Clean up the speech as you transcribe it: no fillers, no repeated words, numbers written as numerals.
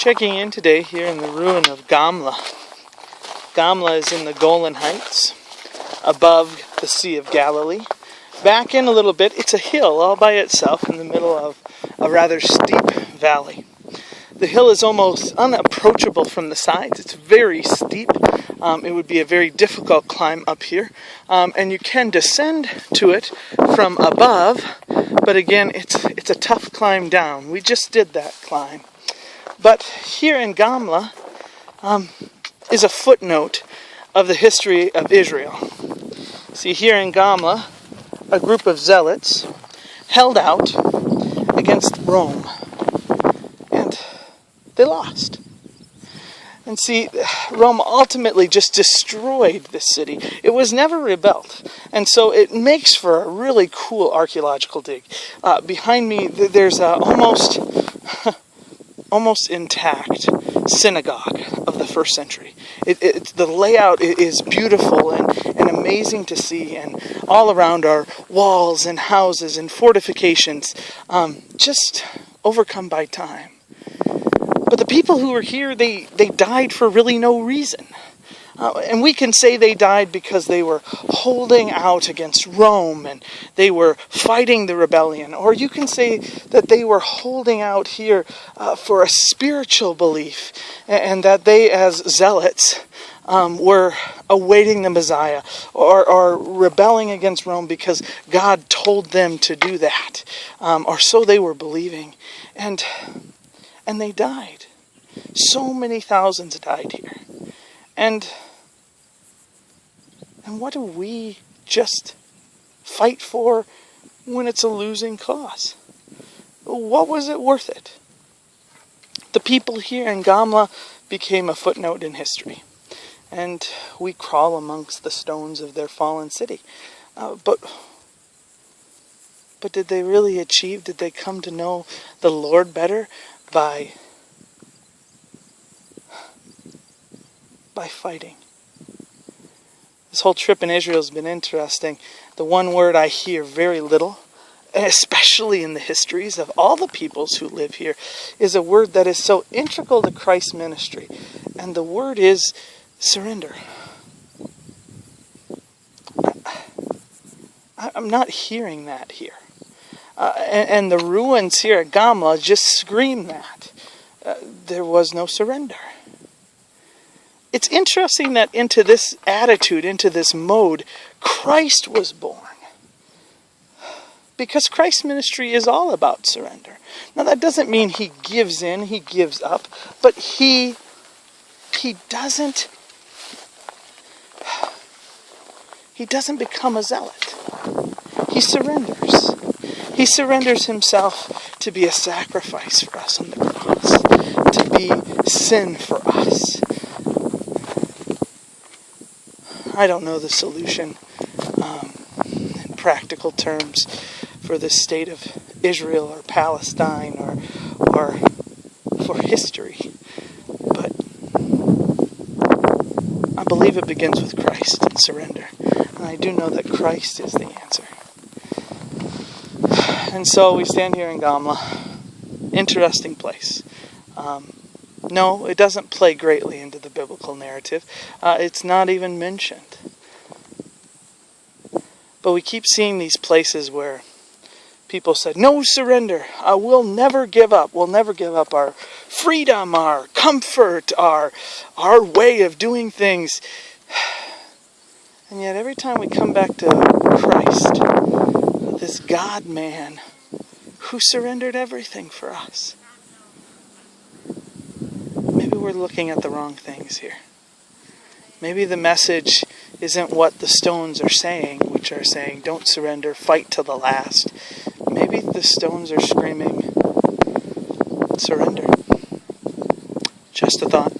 Checking in today here in the ruin of Gamla. Gamla is in the Golan Heights, above the Sea of Galilee. Back in a little bit, it's a hill all by itself in the middle of a rather steep valley. The hill is almost unapproachable from the sides. It's very steep. It would be a very difficult climb up here. And you can descend to it from above, but again, it's a tough climb down. We just did that climb. But here in Gamla is a footnote of the history of Israel. See, here in Gamla, a group of zealots held out against Rome, and they lost. And see, Rome ultimately just destroyed this city. It was never rebuilt. And so it makes for a really cool archaeological dig. Behind me, there's a almost intact synagogue of the first century. The layout is beautiful and amazing to see, and all around are walls and houses and fortifications, just overcome by time. But the people who were here, they died for really no reason. And we can say they died because they were holding out against Rome and they were fighting the rebellion. Or you can say that they were holding out here for a spiritual belief, and that they as zealots were awaiting the Messiah, or rebelling against Rome because God told them to do that. Or so they were believing. And they died. So many thousands died here. And what do we just fight for when it's a losing cause? What was it worth it? The people here in Gamla became a footnote in history. And we crawl amongst the stones of their fallen city. But did they really achieve? Did they come to know the Lord better by fighting? This whole trip in Israel has been interesting. The one word I hear very little, especially in the histories of all the peoples who live here, is a word that is so integral to Christ's ministry. And the word is surrender. I'm not hearing that here. And the ruins here at Gamla just scream that. There was no surrender. It's interesting that into this attitude, into this mode, Christ was born. Because Christ's ministry is all about surrender. Now that doesn't mean he gives in, he gives up, but he doesn't become a zealot. He surrenders. He surrenders himself to be a sacrifice for us on the cross, to be sin for us. I don't know the solution in practical terms for the state of Israel or Palestine or for history, but I believe it begins with Christ and surrender, and I do know that Christ is the answer. And so we stand here in Gamla. Interesting place. No, it doesn't play greatly into the biblical narrative. It's not even mentioned. But we keep seeing these places where people said, no surrender. We'll never give up. We'll never give up our freedom, our comfort, our way of doing things. And yet every time we come back to Christ, this God-man who surrendered everything for us, maybe we're looking at the wrong things here. Maybe the message isn't what the stones are saying, which are saying, don't surrender, fight to the last. Maybe the stones are screaming, surrender. Just a thought.